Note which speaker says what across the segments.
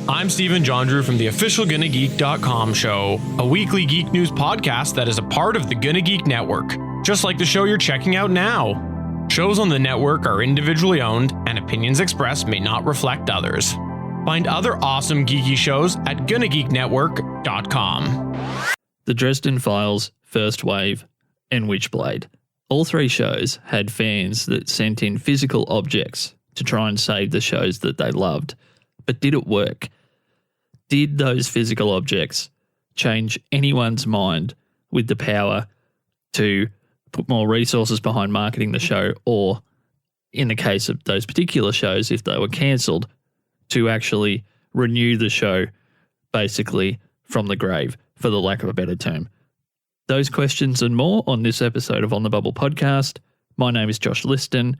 Speaker 1: I'm Stephen John Drew from the official GonnaGeek.com show, a weekly geek news podcast that is a part of the Gonna Geek Network, just like the show you're checking out now. Shows on the network are individually owned, and opinions expressed may not reflect others. Find other awesome geeky shows at GonnaGeekNetwork.com.
Speaker 2: The Dresden Files, First Wave, and Witchblade. All three shows had fans that sent in physical objects to try and save the shows that they loved. But did it work? Did those physical objects change anyone's mind with the power to put more resources behind marketing the show, or in the case of those particular shows, if they were cancelled, to actually renew the show basically from the grave, for the lack of a better term? Those questions and more on this episode of On the Bubble podcast. My name is Josh Liston,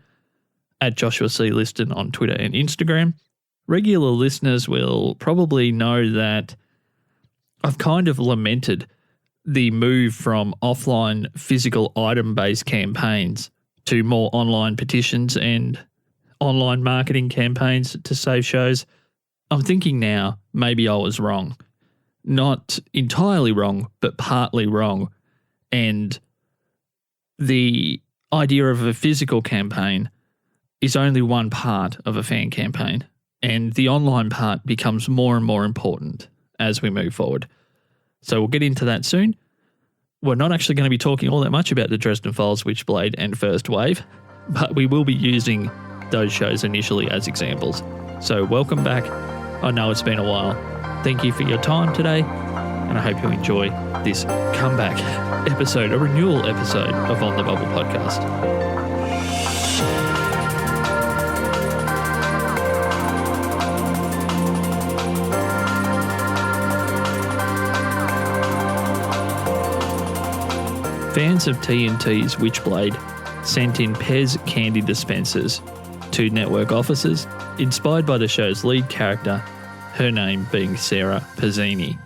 Speaker 2: at Joshua C. Liston on Twitter and Instagram. Regular listeners will probably know that I've kind of lamented the move from offline physical item-based campaigns to more online petitions and online marketing campaigns to save shows. I'm thinking now maybe I was wrong. Not entirely wrong, but partly wrong. And the idea of a physical campaign is only one part of a fan campaign. And the online part becomes more and more important as we move forward. So we'll get into that soon. We're not actually going to be talking all that much about the Dresden Files, Witchblade, and First Wave, but we will be using those shows initially as examples. So welcome back. I know it's been a while. Thank you for your time today, and I hope you enjoy this comeback episode, a renewal episode of On the Bubble podcast. Fans of TNT's Witchblade sent in Pez candy dispensers to network offices, inspired by the show's lead character, her name being Sarah Pezzini.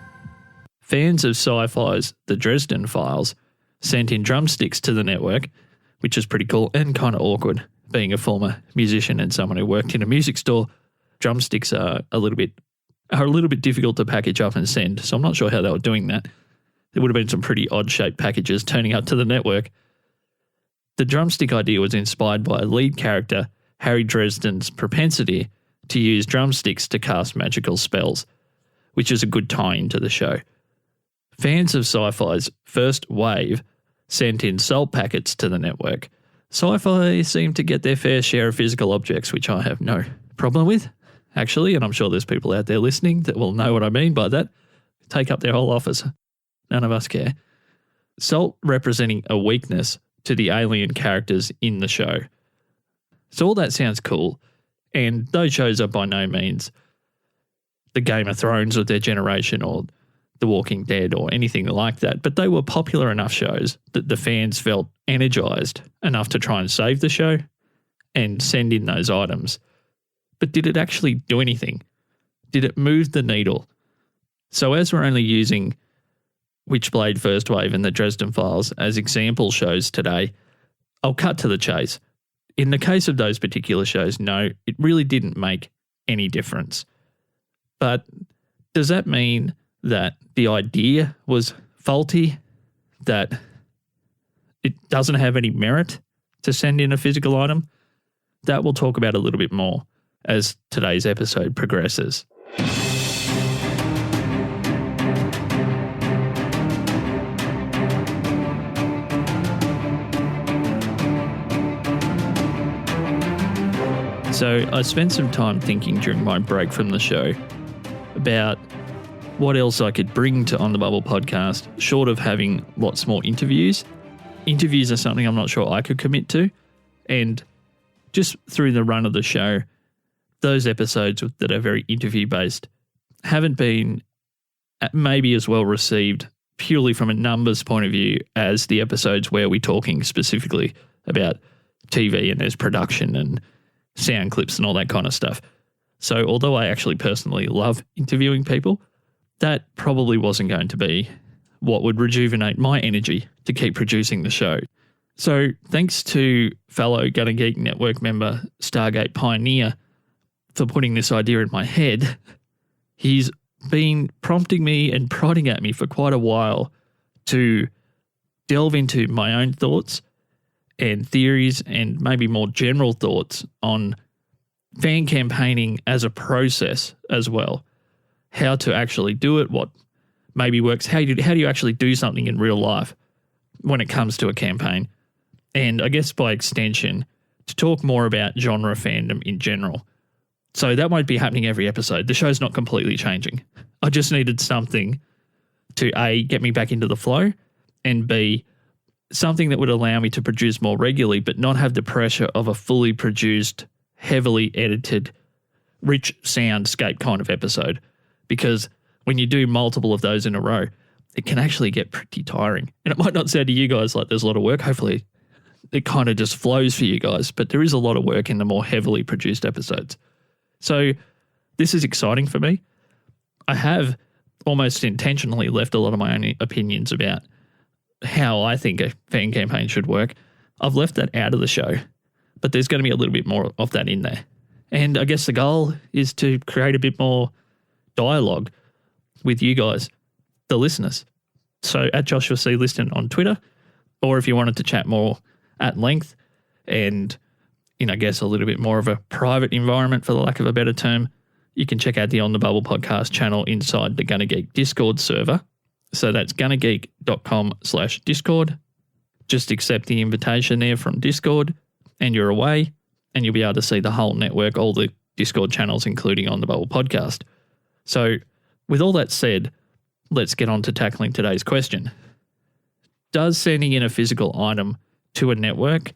Speaker 2: Fans of Sci-Fi's The Dresden Files sent in drumsticks to the network, which is pretty cool and kind of awkward. Being a former musician and someone who worked in a music store, drumsticks are a little bit difficult to package up and send, so I'm not sure how they were doing that. There would have been some pretty odd-shaped packages turning up to the network. The drumstick idea was inspired by lead character Harry Dresden's propensity to use drumsticks to cast magical spells, which is a good tie-in to the show. Fans of Sci-Fi's First Wave sent in salt packets to the network. Sci-Fi seem to get their fair share of physical objects, which I have no problem with, actually, and I'm sure there's people out there listening that will know what I mean by that. Take up their whole office. None of us care. Salt representing a weakness to the alien characters in the show. So all that sounds cool, and those shows are by no means the Game of Thrones of their generation or The Walking Dead or anything like that, but they were popular enough shows that the fans felt energized enough to try and save the show and send in those items. But did it actually do anything? Did it move the needle? So as we're only using Witchblade, First Wave, and the Dresden Files as example shows today, I'll cut to the chase. In the case of those particular shows, no, it really didn't make any difference. But does that mean that the idea was faulty, that it doesn't have any merit to send in a physical item? That we'll talk about a little bit more as today's episode progresses. So I spent some time thinking during my break from the show about what else I could bring to On the Bubble podcast, short of having lots more interviews. Interviews are something I'm not sure I could commit to. And just through the run of the show, those episodes that are very interview-based haven't been maybe as well received purely from a numbers point of view as the episodes where we're talking specifically about TV and there's production and sound clips and all that kind of stuff. So although I actually personally love interviewing people, that probably wasn't going to be what would rejuvenate my energy to keep producing the show. So thanks to fellow Gonna Geek Network member Stargate Pioneer for putting this idea in my head, He's been prompting me and prodding at me for quite a while to delve into my own thoughts and theories and maybe more general thoughts on fan campaigning as a process as well. How to actually do it, what maybe works, how do you actually do something in real life when it comes to a campaign. And I guess by extension, to talk more about genre fandom in general. So that won't be happening every episode. The show's not completely changing. I just needed something to A, get me back into the flow, and B, something that would allow me to produce more regularly but not have the pressure of a fully produced, heavily edited, rich soundscape kind of episode. Because when you do multiple of those in a row, it can actually get pretty tiring. And it might not sound to you guys like there's a lot of work. Hopefully it kind of just flows for you guys, but there is a lot of work in the more heavily produced episodes. So this is exciting for me. I have almost intentionally left a lot of my own opinions about how I think a fan campaign should work. I've left that out of the show, but there's going to be a little bit more of that in there. And I guess the goal is to create a bit more dialogue with you guys, the listeners. So at Joshua C. Liston on Twitter, or if you wanted to chat more at length and, I guess a little bit more of a private environment, for the lack of a better term, you can check out the On the Bubble podcast channel inside the Gunner Geek Discord server. So that's gunnergeek.com/Discord. Just accept the invitation there from Discord and you're away, and you'll be able to see the whole network, all the Discord channels, including On the Bubble podcast. So with all that said, let's get on to tackling today's question. Does sending in a physical item to a network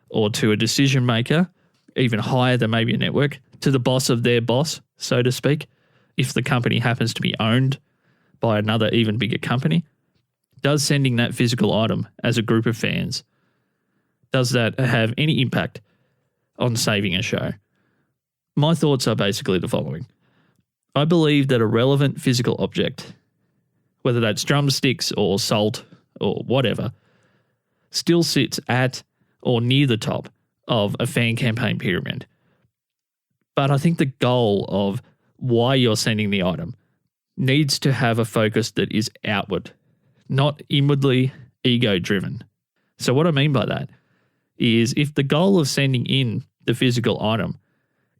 Speaker 2: or to a decision maker, even higher than maybe a network, to the boss of their boss, so to speak, if the company happens to be owned by another even bigger company, does sending that physical item as a group of fans, does that have any impact on saving a show? My thoughts are basically the following. I believe that a relevant physical object, whether that's drumsticks or salt or whatever, still sits at or near the top of a fan campaign pyramid. But I think the goal of why you're sending the item needs to have a focus that is outward, not inwardly ego-driven. So what I mean by that is if the goal of sending in the physical item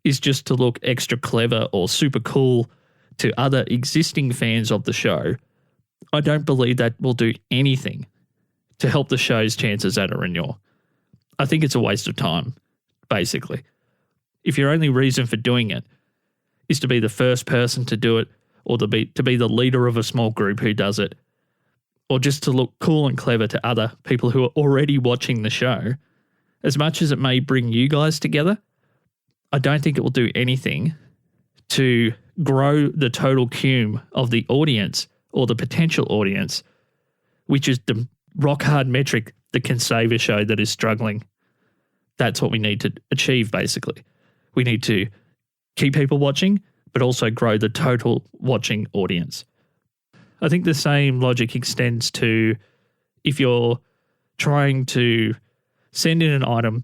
Speaker 2: is just to look extra clever or super cool to other existing fans of the show, I don't believe that will do anything to help the show's chances at a renewal. I think it's a waste of time, basically. If your only reason for doing it is to be the first person to do it, or to be the leader of a small group who does it, or just to look cool and clever to other people who are already watching the show, as much as it may bring you guys together, I don't think it will do anything to grow the total cume of the audience or the potential audience, which is the rock hard metric that can save a show that is struggling. That's what we need to achieve, basically. We need to keep people watching, but also grow the total watching audience. I think the same logic extends to if you're trying to send in an item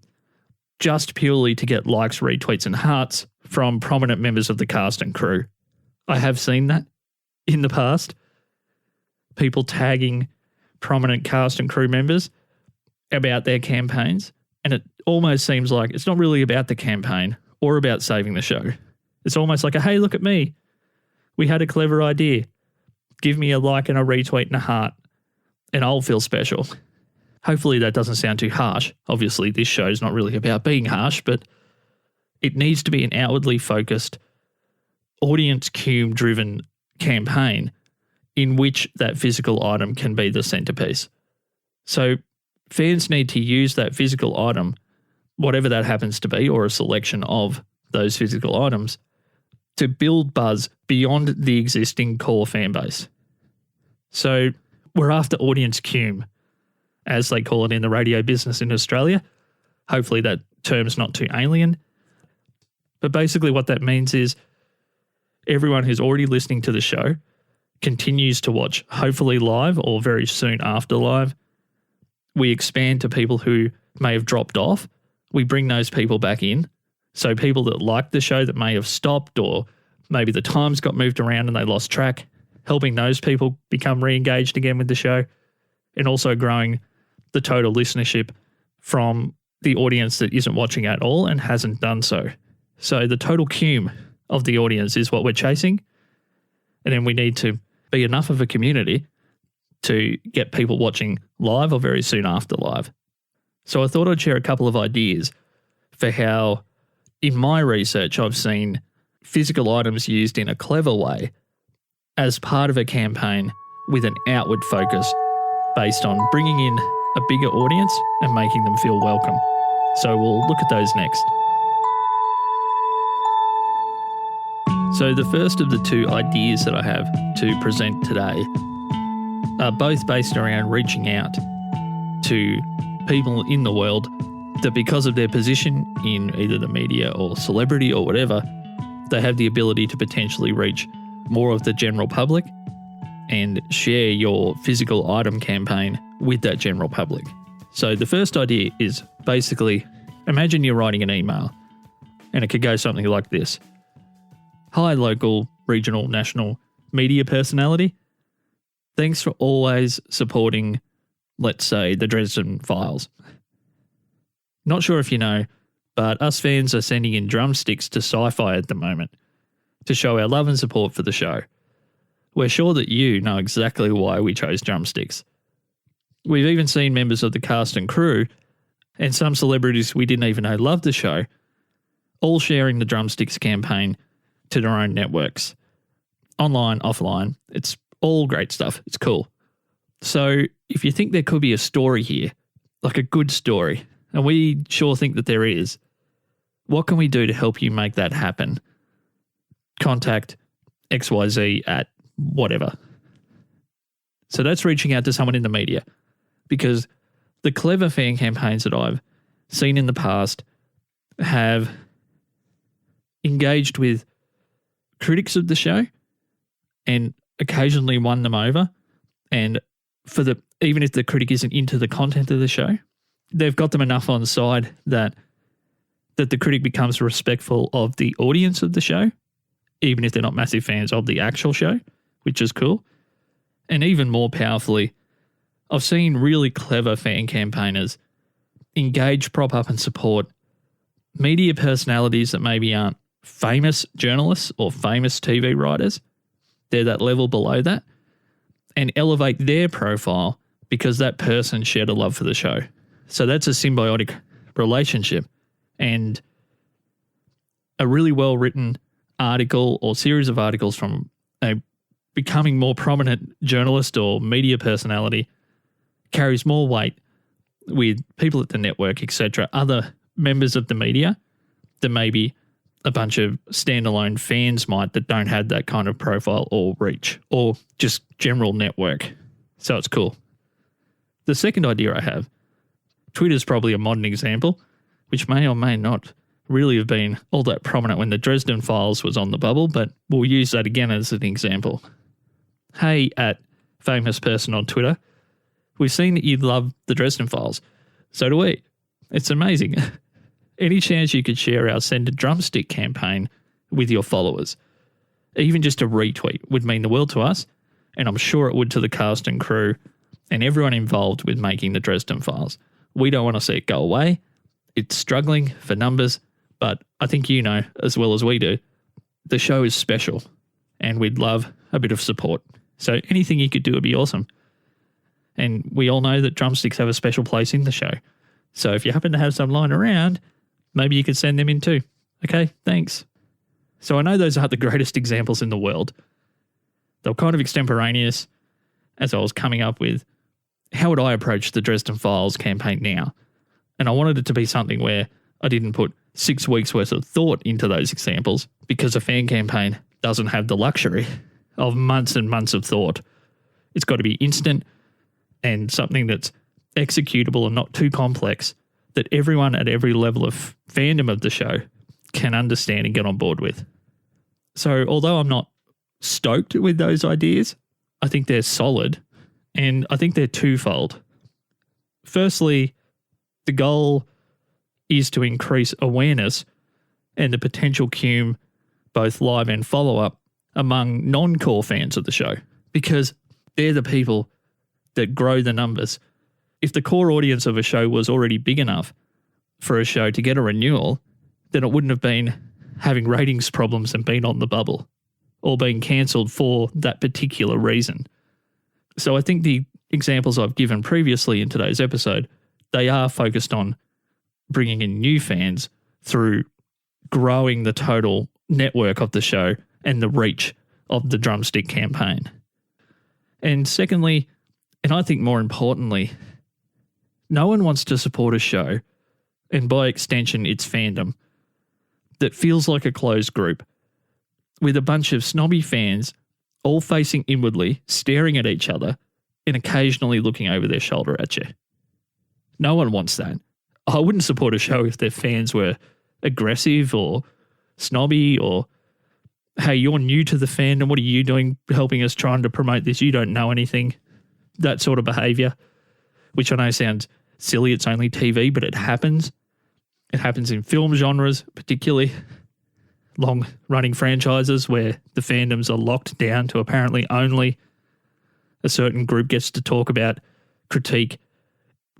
Speaker 2: just purely to get likes, retweets, and hearts from prominent members of the cast and crew. I have seen that in the past. People tagging prominent cast and crew members about their campaigns, and it almost seems like it's not really about the campaign or about saving the show. It's almost like hey, look at me. We had a clever idea. Give me a like and a retweet and a heart, and I'll feel special. Hopefully that doesn't sound too harsh. Obviously, this show's not really about being harsh, but it needs to be an outwardly focused, audience cume-driven campaign in which that physical item can be the centerpiece. So fans need to use that physical item, whatever that happens to be, or a selection of those physical items, to build buzz beyond the existing core fan base. So we're after audience cume, as they call it in the radio business in Australia. Hopefully that term's not too alien. But basically what that means is everyone who's already listening to the show continues to watch, hopefully live or very soon after live. We expand to people who may have dropped off. We bring those people back in. So people that like the show that may have stopped or maybe the times got moved around and they lost track, helping those people become re-engaged again with the show, and also growing the total listenership from the audience that isn't watching at all and hasn't done so. So the total cume of the audience is what we're chasing, and then we need to be enough of a community to get people watching live or very soon after live. So I thought I'd share a couple of ideas for how, in my research, I've seen physical items used in a clever way as part of a campaign with an outward focus based on bringing in a bigger audience and making them feel welcome. So we'll look at those next. So the first of the two ideas that I have to present today are both based around reaching out to people in the world that, because of their position in either the media or celebrity or whatever, they have the ability to potentially reach more of the general public and share your physical item campaign with that general public. So the first idea is basically, imagine you're writing an email and it could go something like this. Hi, local, regional, national media personality. Thanks for always supporting, let's say, the Dresden Files. Not sure if you know, but us fans are sending in drumsticks to Sci-Fi at the moment to show our love and support for the show. We're sure that you know exactly why we chose drumsticks. We've even seen members of the cast and crew, and some celebrities we didn't even know loved the show, all sharing the drumsticks campaign to their own networks. Online, offline, it's all great stuff. It's cool. So if you think there could be a story here, like a good story, and we sure think that there is, what can we do to help you make that happen? Contact XYZ at whatever. So that's reaching out to someone in the media, because the clever fan campaigns that I've seen in the past have engaged with critics of the show and occasionally won them over. And even if the critic isn't into the content of the show, they've got them enough on side that the critic becomes respectful of the audience of the show, even if they're not massive fans of the actual show, which is cool. And even more powerfully, I've seen really clever fan campaigners engage, prop up and support media personalities that maybe aren't famous journalists or famous TV writers. They're that level below that, and elevate their profile because that person shared a love for the show. So that's a symbiotic relationship, and a really well-written article or series of articles from a becoming more prominent journalist or media personality carries more weight with people at the network, etc., other members of the media, than maybe a bunch of standalone fans might that don't have that kind of profile or reach or just general network. So it's cool. The second idea I have, Twitter's probably a modern example, which may or may not really have been all that prominent when the Dresden Files was on the bubble, but we'll use that again as an example. Hey, at famous person on Twitter, we've seen that you love the Dresden Files. So do we. It's amazing. Any chance you could share our Send a Drumstick campaign with your followers? Even just a retweet would mean the world to us, and I'm sure it would to the cast and crew and everyone involved with making the Dresden Files. We don't want to see it go away. It's struggling for numbers, but I think you know as well as we do, the show is special and we'd love a bit of support. So anything you could do would be awesome. And we all know that drumsticks have a special place in the show. So if you happen to have some lying around, maybe you could send them in too. Okay, thanks. So I know those aren't the greatest examples in the world. They were kind of extemporaneous as I was coming up with how would I approach the Dresden Files campaign now? And I wanted it to be something where I didn't put 6 weeks worth of thought into those examples, because a fan campaign doesn't have the luxury of months and months of thought. It's got to be instant and something that's executable and not too complex, that everyone at every level of fandom of the show can understand and get on board with. So although I'm not stoked with those ideas, I think they're solid, and I think they're twofold. Firstly, the goal is to increase awareness and the potential cume both live and follow-up, among non-core fans of the show, because they're the people that grow the numbers. If the core audience of a show was already big enough for a show to get a renewal, then it wouldn't have been having ratings problems and been on the bubble or being cancelled for that particular reason. So I think the examples I've given previously in today's episode, they are focused on bringing in new fans through growing the total network of the show and the reach of the drumstick campaign. And secondly, and I think more importantly, no one wants to support a show, and by extension its fandom, that feels like a closed group, with a bunch of snobby fans all facing inwardly, staring at each other, and occasionally looking over their shoulder at you. No one wants that. I wouldn't support a show if their fans were aggressive or snobby or, hey, you're new to the fandom, what are you doing helping us trying to promote this? You don't know anything. That sort of behaviour, which I know sounds silly, it's only TV, but it happens. It happens in film genres, particularly long-running franchises where the fandoms are locked down to apparently only a certain group gets to talk about, critique,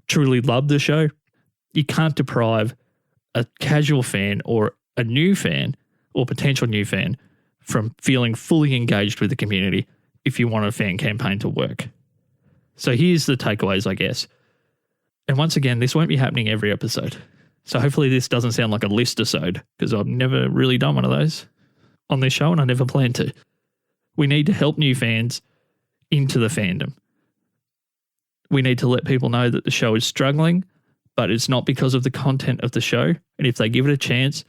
Speaker 2: truly love the show. You can't deprive a casual fan or a new fan or potential new fan from feeling fully engaged with the community if you want a fan campaign to work. So here's the takeaways, I guess. And once again, this won't be happening every episode. So hopefully this doesn't sound like a list-isode, because I've never really done one of those on this show and I never plan to. We need to help new fans into the fandom. We need to let people know that the show is struggling, but it's not because of the content of the show. And if they give it a chance,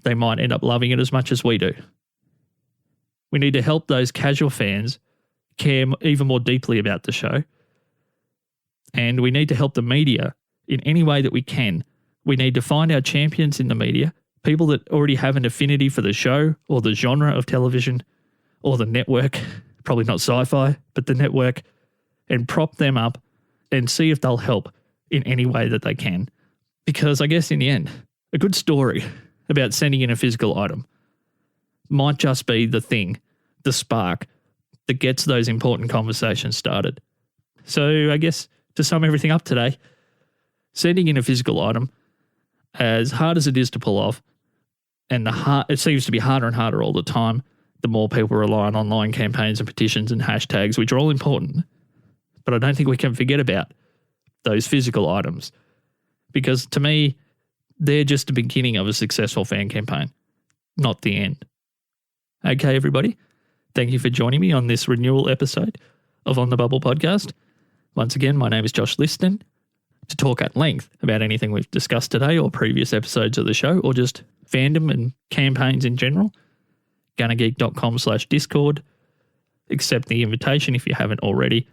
Speaker 2: they might end up loving it as much as we do. We need to help those casual fans care even more deeply about the show. And we need to help the media in any way that we can. We need to find our champions in the media, people that already have an affinity for the show or the genre of television or the network, probably not sci-fi, but the network, and prop them up and see if they'll help in any way that they can. Because I guess in the end, a good story about sending in a physical item might just be the thing, the spark that gets those important conversations started. So I guess to sum everything up today, sending in a physical item, as hard as it is to pull off, and it seems to be harder and harder all the time, the more people rely on online campaigns and petitions and hashtags, which are all important. But I don't think we can forget about those physical items, because to me, they're just the beginning of a successful fan campaign, not the end. Okay, everybody, thank you for joining me on this renewal episode of On the Bubble podcast. Once again, my name is Josh Liston. To talk at length about anything we've discussed today or previous episodes of the show, or just fandom and campaigns in general, gunnergeek.com/Discord. Accept the invitation if you haven't already,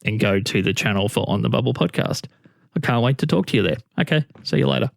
Speaker 2: and go to the channel for On the Bubble podcast. I can't wait to talk to you there. Okay, see you later.